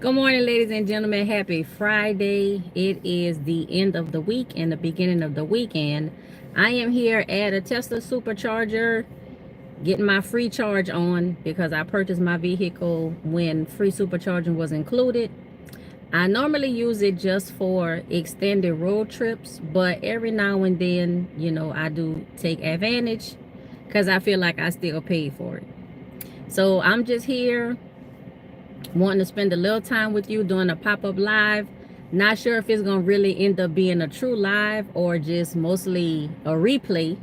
Good morning, ladies and gentlemen. Happy Friday. It is the end of the week and the beginning of the weekend. I am here at a Tesla Supercharger getting my free charge on because I purchased my vehicle when free supercharging was included. I normally use it just for extended road trips, but every now and then, I do take advantage because I feel like I still paid for it. So I'm just here wanting to spend a little time with you doing a pop-up live. Not sure if it's gonna really end up being a true live or just mostly a replay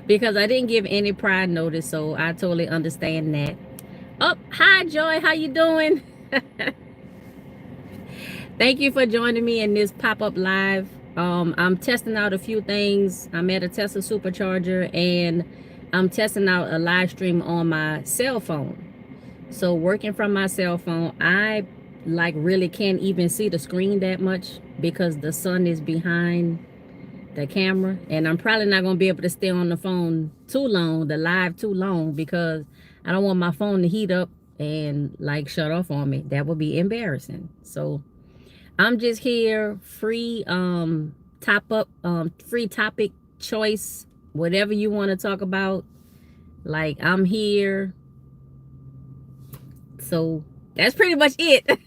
because I didn't give any prior notice, so I totally understand that. Oh, hi Joy, how you doing? Thank you for joining me in this pop-up live. I'm testing out a few things. I'm at a Tesla Supercharger and I'm testing out a live stream on my cell phone. So working from my cell phone, I really can't even see the screen that much because the sun is behind the camera, and I'm probably not going to be able to stay on the phone too long, the live too long, because I don't want my phone to heat up and shut off on me. That would be embarrassing. So I'm just here, free free topic choice, whatever you want to talk about. I'm here. So that's pretty much it.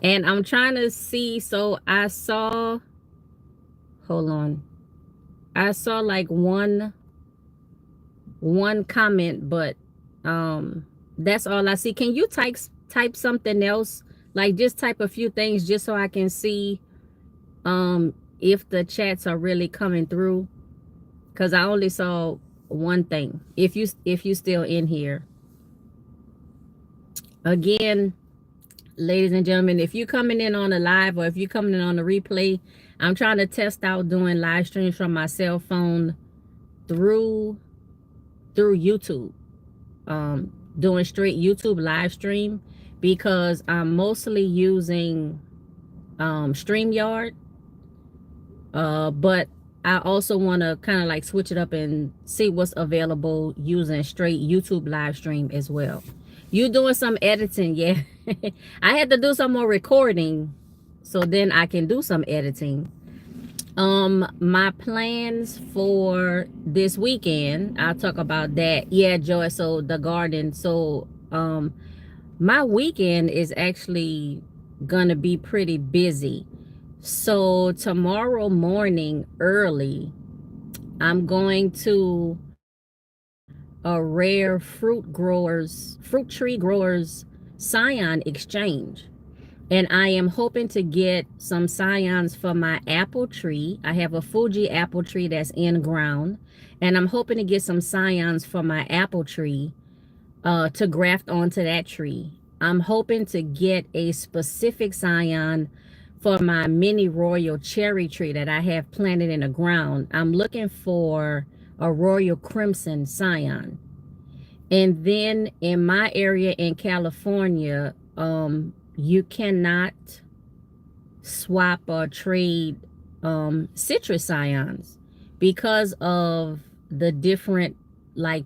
And I'm trying to see. So I saw, hold on, I saw one comment, but that's all I see. Can you type something else, just type a few things just so I can see if the chats are really coming through, because I only saw one thing. If you still in here, again, ladies and gentlemen, if you're coming in on a live or if you're coming in on a replay, I'm trying to test out doing live streams from my cell phone through YouTube, doing straight YouTube live stream, because I'm mostly using StreamYard, but I also want to kind of switch it up and see what's available using straight YouTube live stream as well. You doing some editing? Yeah. I had to do some more recording so then I can do some editing. My plans for this weekend, I'll talk about that. Yeah, Joy, so the garden. So my weekend is actually gonna be pretty busy. So tomorrow morning early, I'm going to a rare fruit tree growers scion exchange, and I am hoping to get some scions for my apple tree. I have a Fuji apple tree that's in ground, and I'm hoping to get some scions for my apple tree to graft onto that tree. I'm hoping to get a specific scion for my mini royal cherry tree that I have planted in the ground. I'm looking for a royal crimson scion. And then in my area in California, you cannot swap or trade citrus scions because of the different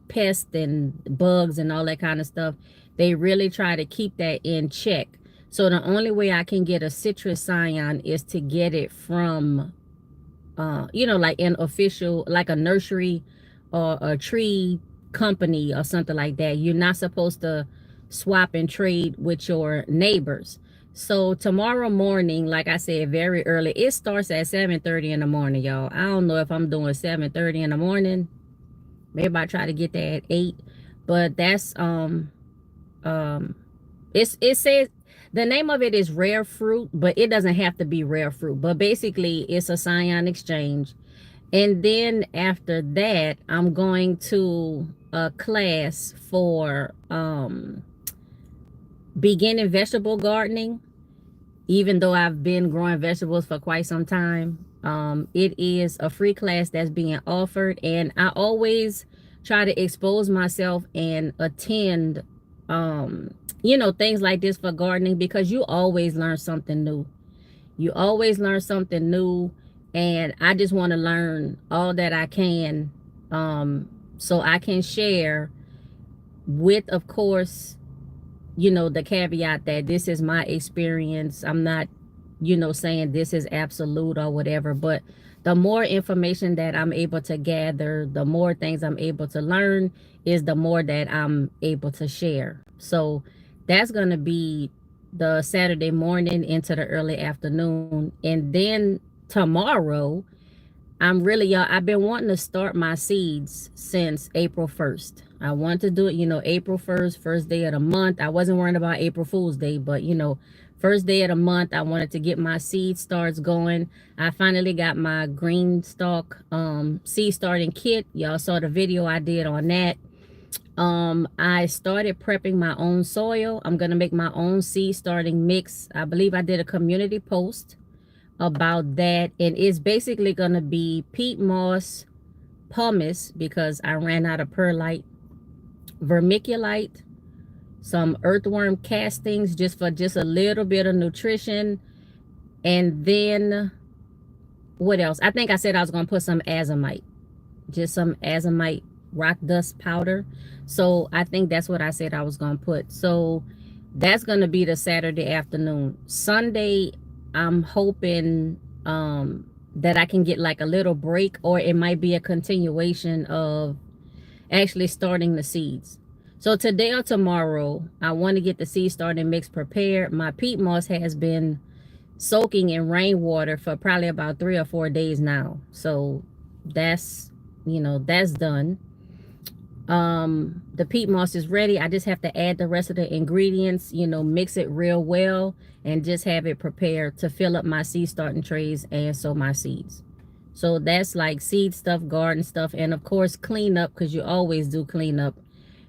pests and bugs and all that kind of stuff. They really try to keep that in check. So the only way I can get a citrus scion is to get it from an official, a nursery or a tree company or something like that. You're not supposed to swap and trade with your neighbors. So tomorrow morning, like I said, very early, it starts at 7:30 in the morning, y'all. I don't know if I'm doing 7:30 in the morning. Maybe I try to get there at 8, but that's it says the name of it is rare fruit, but it doesn't have to be rare fruit. But basically it's a scion exchange. And then after that, I'm going to a class for beginning vegetable gardening, even though I've been growing vegetables for quite some time. It is a free class that's being offered, and I always try to expose myself and attend things like this for gardening, because you always learn something new. You always learn something new, and I just want to learn all that I can, so I can share with, of course, you know, the caveat that this is my experience. I'm not, you know, saying this is absolute or whatever, but the more information that I'm able to gather, the more things I'm able to learn, is the more that I'm able to share. So that's going to be the Saturday morning into the early afternoon. And then tomorrow, I'm really, y'all, I've been wanting to start my seeds since April 1st. I want to do it, you know, April 1st, first day of the month. I wasn't worried about April Fool's Day, but, you know, first day of the month, I wanted to get my seed starts going. I finally got my green stalk seed starting kit. Y'all saw the video I did on that. I started prepping my own soil. I'm going to make my own seed starting mix. I believe I did a community post about that, and it's basically going to be peat moss, pumice, because I ran out of perlite, vermiculite, some earthworm castings just for just a little bit of nutrition, and then what else? I think I said I was going to put some azomite, just some azomite rock dust powder. So I think that's what I said I was going to put. So that's going to be the Saturday afternoon. Sunday, I'm hoping that I can get like a little break, or it might be a continuation of actually starting the seeds. So today or tomorrow, I want to get the seed starting mix prepared. My peat moss has been soaking in rainwater for probably about 3 or 4 days now. So that's, you know, that's done. The peat moss is ready. I just have to add the rest of the ingredients, you know, mix it real well, and just have it prepared to fill up my seed starting trays and sow my seeds. So that's like seed stuff, garden stuff, and of course clean up, because you always do clean up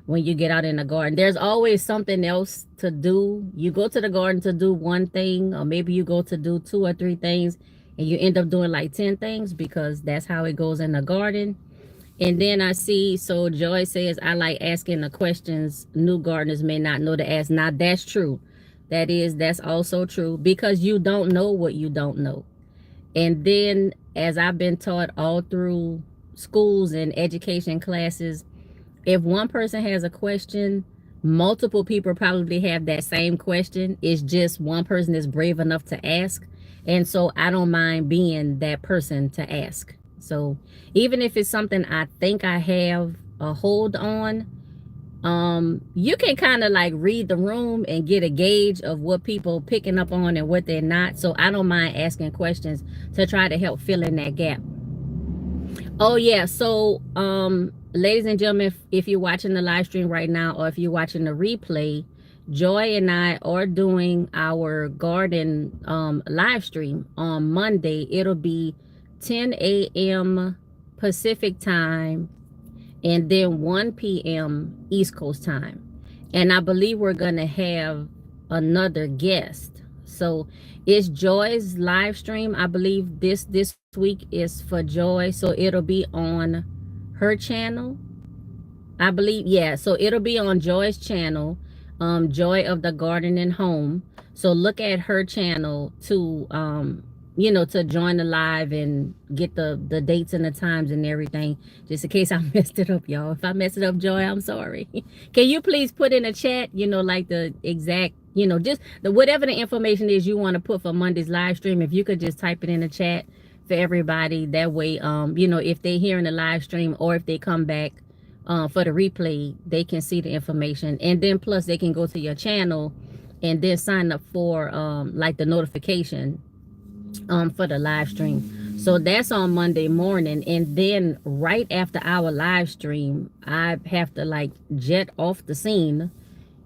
when you get out in the garden. There's always something else to do. You go to the garden to do one thing, or maybe you go to do 2 or 3 things, and you end up doing like 10 things, because that's how it goes in the garden. And then I see, so Joy says, I like asking the questions new gardeners may not know to ask. Now that's true. That's also true, because you don't know what you don't know. And then, as I've been taught all through schools and education classes, if one person has a question, multiple people probably have that same question. It's just one person is brave enough to ask. And so I don't mind being that person to ask. So even if it's something I think I have a hold on, you can kind of like read the room and get a gauge of what people picking up on and what they're not. So I don't mind asking questions to try to help fill in that gap. Oh yeah, so ladies and gentlemen, if you're watching the live stream right now, or if you're watching the replay, Joy and I are doing our garden live stream on Monday. It'll be 10 a.m. Pacific time, and then 1 p.m. East Coast time. And I believe we're gonna have another guest. So it's Joy's live stream. I believe this week is for Joy, so it'll be on her channel, I believe. Yeah, so it'll be on Joy's channel, Joy of the Garden and Home. So look at her channel to you know, to join the live and get the dates and the times and everything, just in case I messed it up, y'all. If I messed it up, Joy, I'm sorry. Can you please put in a chat, you know, like the exact, you know, just the whatever the information is you want to put for Monday's live stream, if you could just type it in the chat for everybody. That way, you know, if they hear in the live stream, or if they come back for the replay, they can see the information. And then plus they can go to your channel and then sign up for like the notification for the live stream. So that's on Monday morning. And then right after our live stream, I have to like jet off the scene,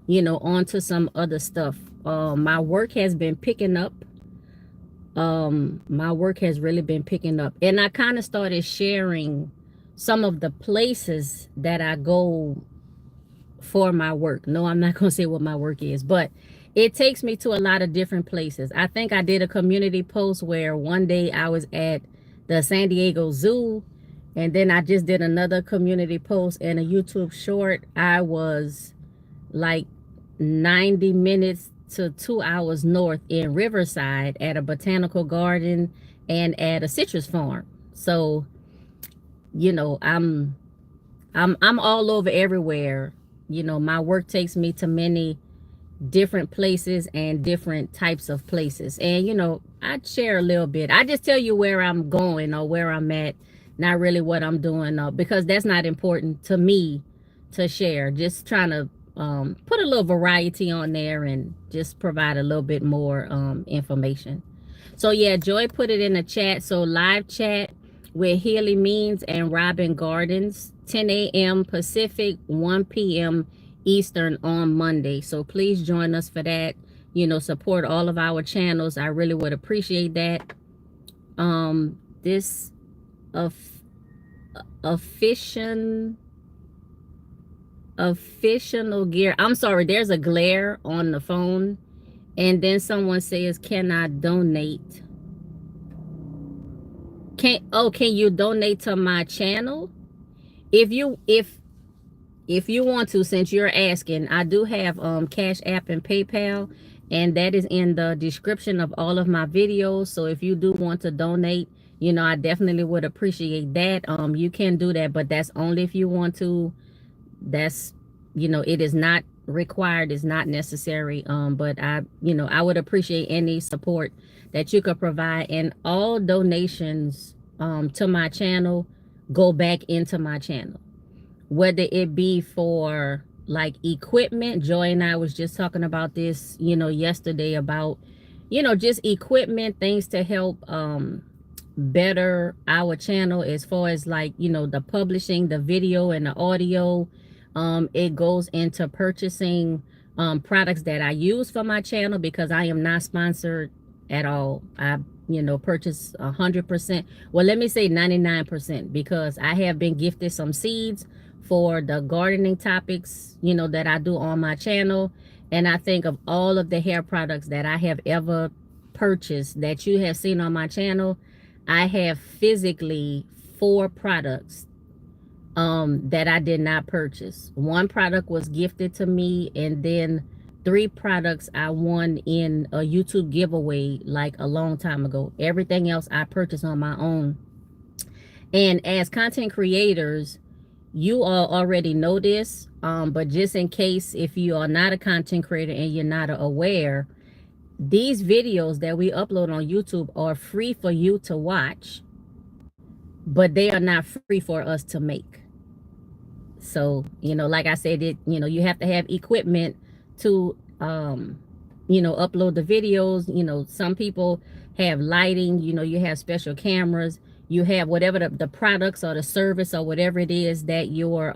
you know, onto some other stuff. My work has been picking up. My work has really been picking up, and I kind of started sharing some of the places that I go for my work. No, I'm not gonna say what my work is, but it takes me to a lot of different places. I think I did a community post where one day I was at the San Diego Zoo, and then I just did another community post and a YouTube short. I was like 90 minutes to 2 hours north in Riverside at a botanical garden and at a citrus farm. So, you know, I'm all over everywhere. You know, my work takes me to many different places and different types of places. And you know, I share a little bit. I just tell you where I'm going or where I'm at, not really what I'm doing, because that's not important to me to share. Just trying to put a little variety on there and just provide a little bit more information. So yeah, Joy put it in the chat. So live chat with Healy Means and Robin Gardens, 10 a.m. Pacific, 1 p.m. Eastern on Monday. So please join us for that. You know, support all of our channels. I really would appreciate that. This official gear. I'm sorry, there's a glare on the phone. And then someone says, can I donate? Can you donate to my channel? If you want to, since you're asking, I do have Cash App and PayPal, and that is in the description of all of my videos. So if you do want to donate, you know, I definitely would appreciate that. You can do that, but that's only if you want to. That's, you know, it is not required, it's not necessary. But I would appreciate any support that you could provide, and all donations to my channel go back into my channel, whether it be for like equipment. Joy and I was just talking about this, you know, yesterday, about, you know, just equipment, things to help better our channel as far as, like, you know, the publishing, the video and the audio. It goes into purchasing products that I use for my channel, because I am not sponsored at all. I, you know, purchase 100%. Well, let me say 99%, because I have been gifted some seeds for the gardening topics, you know, that I do on my channel. And I think of all of the hair products that I have ever purchased that you have seen on my channel, I have physically 4 products that I did not purchase. 1 product was gifted to me, and then 3 products I won in a YouTube giveaway like a long time ago. Everything else I purchased on my own. And as content creators, you all already know this, but just in case, if you are not a content creator and you're not aware, these videos that we upload on YouTube are free for you to watch, but they are not free for us to make. So, you know, like I said, you know, you have to have equipment to, you know, upload the videos. You know, some people have lighting, you know, you have special cameras, you have whatever the products or the service or whatever it is that you're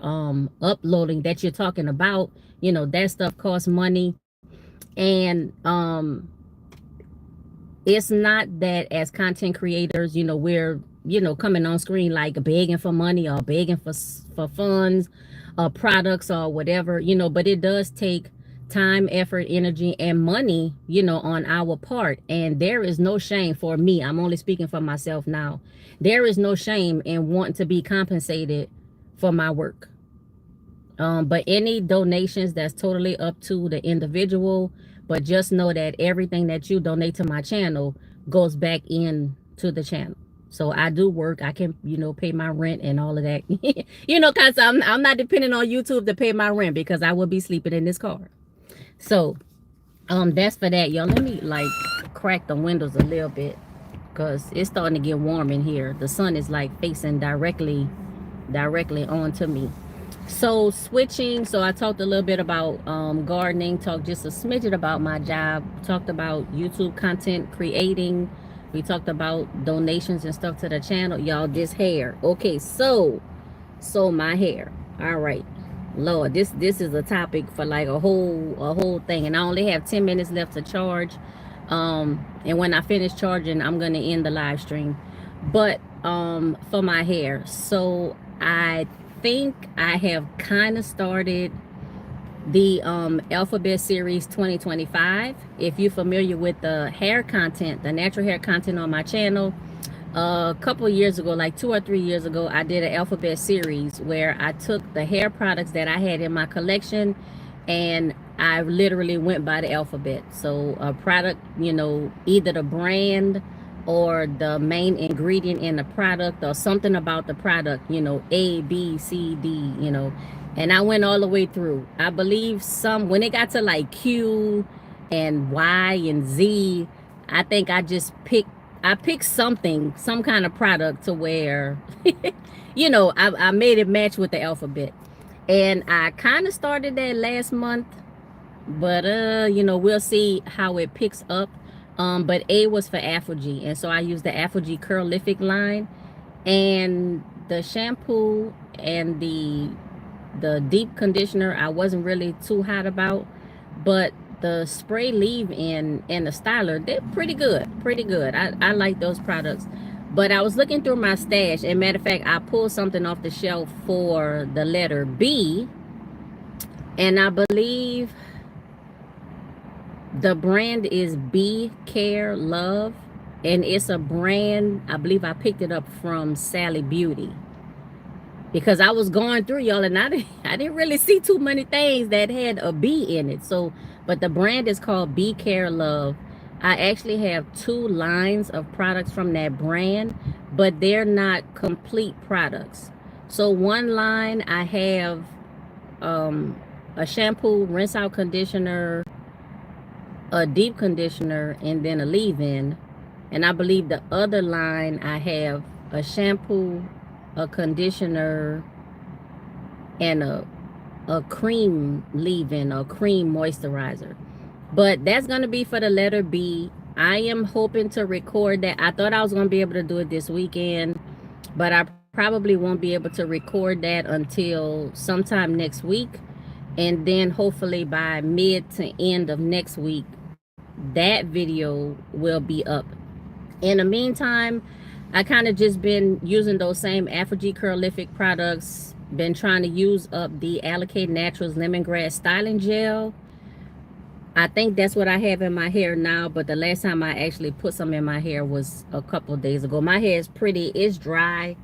uploading, that you're talking about, you know, that stuff costs money. And it's not that as content creators, you know, we're, you know, coming on screen like begging for money or begging for funds or products or whatever, you know, but it does take time, effort, energy, and money, you know, on our part. And there is no shame for me. I'm only speaking for myself now. There is no shame in wanting to be compensated for my work. But any donations, that's totally up to the individual. But just know that everything that you donate to my channel goes back into the channel. So I do work. I can, you know, pay my rent and all of that. You know, because I'm not depending on YouTube to pay my rent, because I will be sleeping in this car. So that's for that, y'all. Let me like crack the windows a little bit, because it's starting to get warm in here. The sun is like facing directly onto me. So switching, so I talked a little bit about gardening, talked just a smidget about my job, talked about YouTube content creating, we talked about donations and stuff to the channel. Y'all, this hair, okay, so my hair, all right, Lord, this is a topic for like a whole thing, and I only have 10 minutes left to charge, and when I finish charging, I'm gonna end the live stream. But for my hair, so I think I have kind of started the alphabet series 2025. If you're familiar with the hair content, the natural hair content on my channel, a couple of years ago, like 2 or 3 years ago, I did an alphabet series where I took the hair products that I had in my collection and I literally went by the alphabet. So a product, you know, either the brand or the main ingredient in the product or something about the product, you know, A, B, C, D, you know, And I went all the way through. I believe when it got to like Q and Y and Z, I think I picked something, some kind of product to where, I made it match with the alphabet. And I kind of started that last month, but we'll see how it picks up. But A was for Afrogy, and so I used the Afrogy Curlific line, and the shampoo and the deep conditioner I wasn't really too hot about, but the spray leave-in and the styler, they're pretty good. I like those products. But I was looking through my stash, and matter of fact, I pulled something off the shelf for the letter B, and I believe the brand is B Care Love, and it's a brand, I believe I picked it up from Sally Beauty, because I was going through, y'all, and I didn't really see too many things that had a B in it. So, but the brand is called Be Care Love. I actually have 2 lines of products from that brand, but they're not complete products. So one line I have a shampoo, rinse out conditioner, a deep conditioner, and then a leave-in. And I believe the other line I have a shampoo, a conditioner, and a cream leave-in, or cream moisturizer. But that's going to be for the letter B. I am hoping to record that. I thought I was going to be able to do it this weekend, but I probably won't be able to record that until sometime next week. And then hopefully by mid to end of next week, that video will be up. In the meantime, I kind of just been using those same Afrogy Curlific products. Been trying to use up the Allocate Naturals Lemongrass Styling Gel. I think that's what I have in my hair now, but the last time I actually put some in my hair was a couple of days ago. My hair is pretty, it's dry.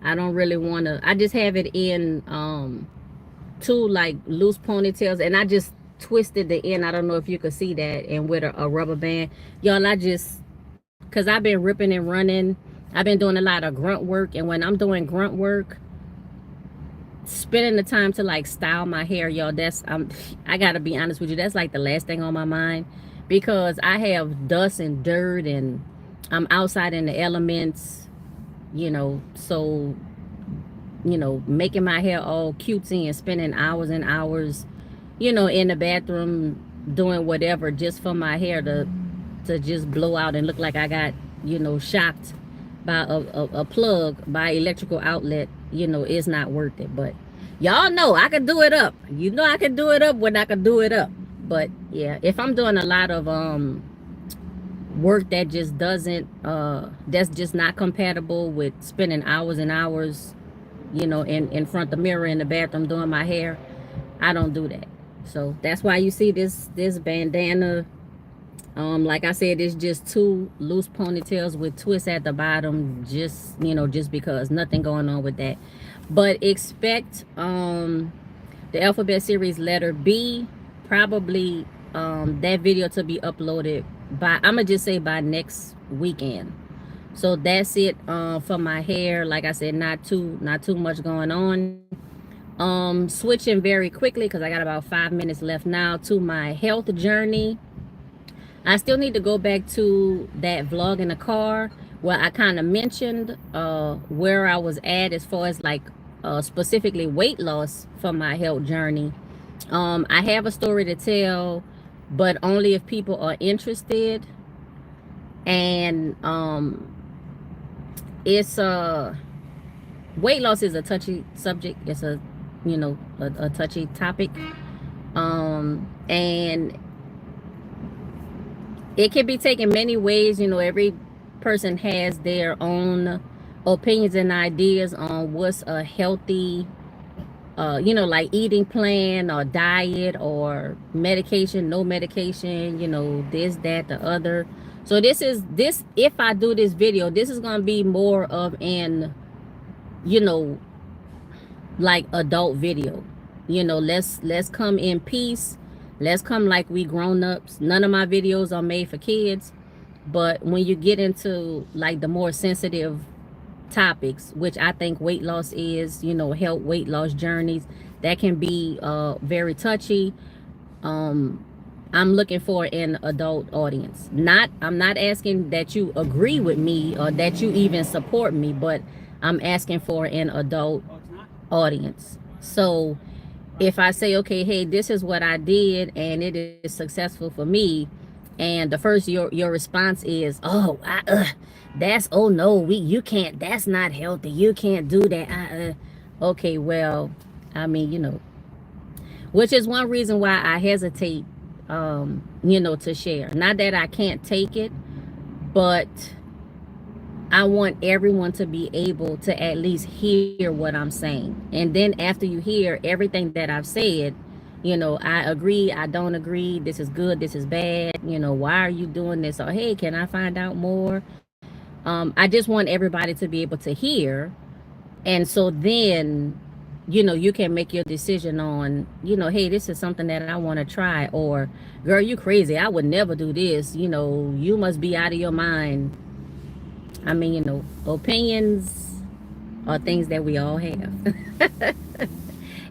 I don't really want to, I just have it in 2 like loose ponytails, and I just twisted the end. I don't know if you could see that, and with a rubber band. Y'all, because I've been ripping and running. I've been doing a lot of grunt work, and when I'm doing grunt work, spending the time to like style my hair, y'all, I gotta be honest with you, that's like the last thing on my mind, because I have dust and dirt, and I'm outside in the elements, so making my hair all cutesy and spending hours and hours, in the bathroom doing whatever just for my hair to just blow out and look like I got, shocked by a plug, by electrical outlet, it's not worth it. But y'all know I can do it up. I can do it up when I can do it up. But yeah, if I'm doing a lot of work that just doesn't that's just not compatible with spending hours and hours, in front of the mirror in the bathroom doing my hair, I don't do that. So that's why you see this bandana. Like I said, it's just 2 loose ponytails with twists at the bottom, just because, nothing going on with that. But expect the alphabet series letter B, probably that video to be uploaded by, I'm gonna just say by next weekend. So that's it for my hair. Like I said, not too much going on. Switching very quickly, because I got about 5 minutes left now, to my health journey. I still need to go back to that vlog in the car where I kind of mentioned where I was at as far as like specifically weight loss for my health journey. I have a story to tell, but only if people are interested. And it's weight loss is a touchy subject. It's a touchy topic, and it can be taken many ways. Every person has their own opinions and ideas on what's a healthy like eating plan or diet or medication, no medication, this, that, the other. So this, if I do this video, this is going to be more of an, like adult video. Let's come in peace. Let's come like we grown-ups. None of my videos are made for kids. But when you get into like the more sensitive topics, which I think weight loss is, you know, health, weight loss journeys, that can be very touchy. I'm looking for an adult audience. I'm not asking that you agree with me or that you even support me, but I'm asking for an adult audience. So if I say, okay, hey, this is what I did and it is successful for me, and the first your response is, oh, that's, oh no, you can't, that's not healthy, you can't do that. Okay, well, I mean, you know, which is one reason why I hesitate, you know, to share. Not that I can't take it, but I want everyone to be able to at least hear what I'm saying. And then after you hear everything that I've said, you know, I agree, I don't agree, this is good, this is bad, you know, why are you doing this? Or, hey, can I find out more? I just want everybody to be able to hear. And so then, you know, you can make your decision on, you know, hey, this is something that I want to try. Or, girl, you crazy, I would never do this. You know, you must be out of your mind. I mean, you know, opinions are things that we all have.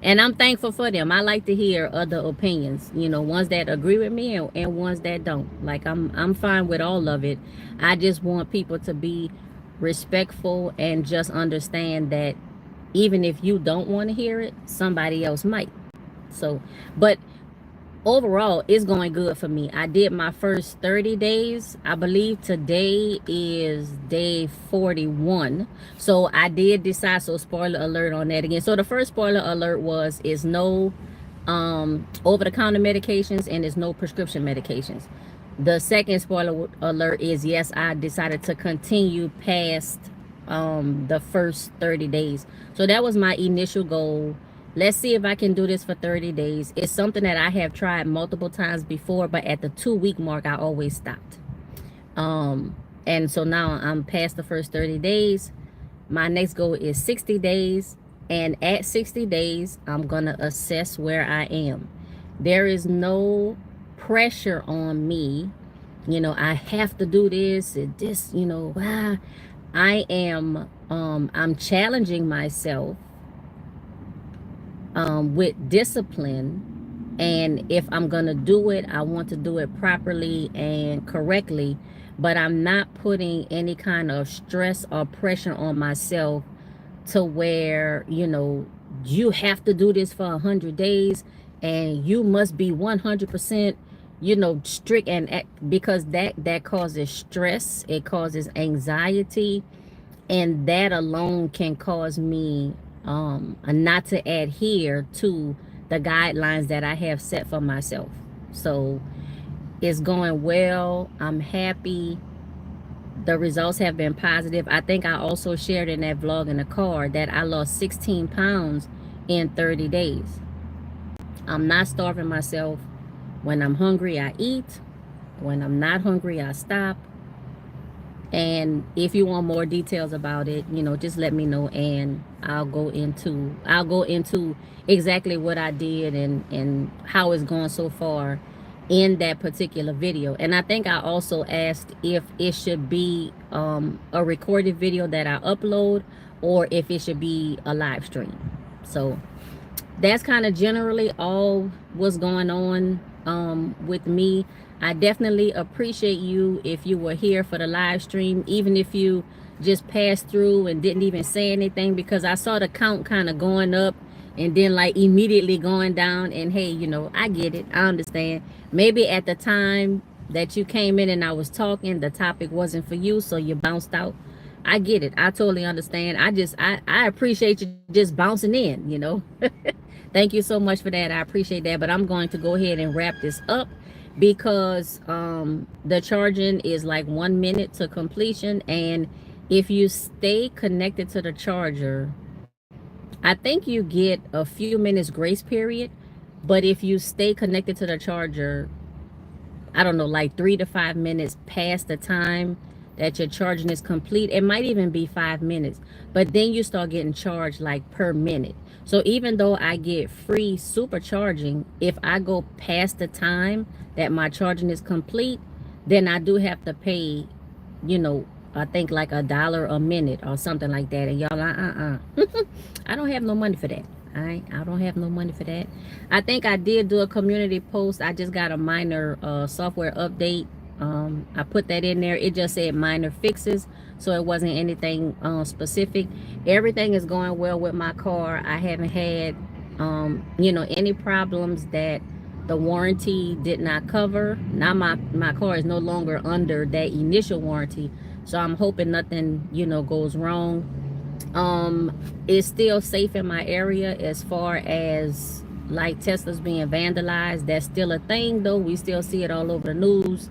And I'm thankful for them. I like to hear other opinions, you know, ones that agree with me and ones that don't. Like, I'm fine with all of it. I just want people to be respectful and just understand that even if you don't want to hear it, somebody else might. So, but overall, it's going good for me. I did my first 30 days. I believe today is day 41. So I did decide, so spoiler alert on that again. So the first spoiler alert was, is no over-the-counter medications and there's no prescription medications. The second spoiler alert is, yes, I decided to continue past the first 30 days. So that was my initial goal. Let's see if I can do this for 30 days. It's something that I have tried multiple times before, but at the 2-week mark, I always stopped. And so now I'm past the first 30 days. My next goal is 60 days. And at 60 days, I'm going to assess where I am. There is no pressure on me. You know, I have to do this, you know, I am, I'm challenging myself with discipline, and if I'm gonna do it, I want to do it properly and correctly, but I'm not putting any kind of stress or pressure on myself to where, you know, you have to do this for 100 days and you must be 100%, you know, strict, and because that causes stress, it causes anxiety, and that alone can cause me not to adhere to the guidelines that I have set for myself. So it's going well. I'm happy. The results have been positive. I think I also shared in that vlog in the car that I lost 16 pounds in 30 days. I'm not starving myself. When I'm hungry, I eat. When I'm not hungry, I stop. And if you want more details about it, you know, just let me know, and I'll go into exactly what I did and how it's going so far in that particular video. And I think I also asked if it should be a recorded video that I upload, or if it should be a live stream. So that's kind of generally all what's going on with me. I definitely appreciate you if you were here for the live stream, even if you just passed through and didn't even say anything, because I saw the count kind of going up and then like immediately going down. And hey, you know, I get it, I understand. Maybe at the time that you came in and I was talking, the topic wasn't for you, so you bounced out. I get it, I totally understand. I appreciate you just bouncing in, you know. Thank you so much for that. I appreciate that. But I'm going to go ahead and wrap this up, because the charging is like 1 minute to completion, and if you stay connected to the charger, I think you get a few minutes grace period. But if you stay connected to the charger, I don't know, like 3 to 5 minutes past the time that your charging is complete, it might even be 5 minutes, but then you start getting charged like per minute. So even though I get free supercharging, if I go past the time that my charging is complete, then I do have to pay, you know, I think like $1 a minute or something like that. And y'all I don't have no money for that. I don't have no money for that. I think I did do a community post. I just got a minor software update. I put that in there. It just said minor fixes, so it wasn't anything specific. Everything is going well with my car. I haven't had you know, any problems that the warranty did not cover. Now my car is no longer under that initial warranty, so I'm hoping nothing, you know, goes wrong. It's still safe in my area as far as like Tesla's being vandalized. That's still a thing though. We still see it all over the news.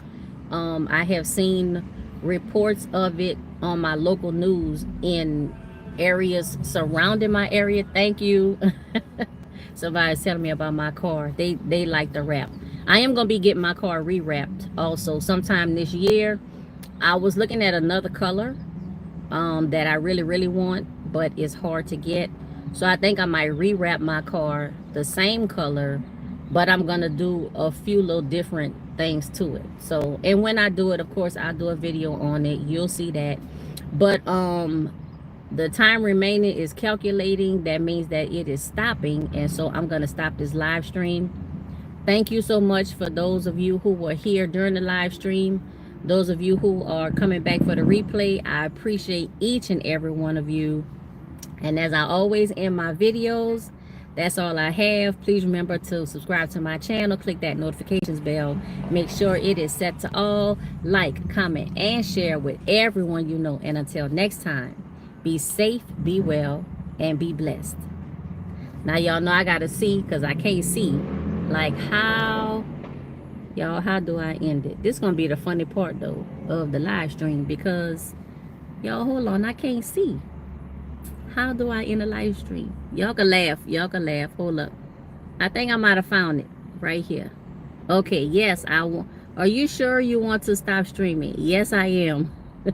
I have seen reports of it on my local news in areas surrounding my area. Thank you. Somebody's telling me about my car. They like the wrap. I am gonna be getting my car rewrapped also sometime this year. I was looking at another color that I really want, but it's hard to get. So I think I might rewrap my car the same color, but I'm gonna do a few little different things to it. So, and when I do it, of course, I'll do a video on it. You'll see that. But the time remaining is calculating. That means that it is stopping, and so I'm gonna stop this live stream. Thank you so much for those of you who were here during the live stream. Those of you who are coming back for the replay, I appreciate each and every one of you. And as I always end my videos, that's all I have. Please remember to subscribe to my channel. Click that notifications bell. Make sure it is set to all. Like, comment, and share with everyone you know. And until next time, be safe, be well, and be blessed. Now, y'all know I got to see, because I can't see, like how, y'all, how do I end it? This is going to be the funny part, though, of the live stream, because, y'all, hold on, I can't see. How do I end a live stream? Y'all can laugh. Y'all can laugh. Hold up. I think I might have found it right here. Okay, yes, I want. Are you sure you want to stop streaming? Yes, I am.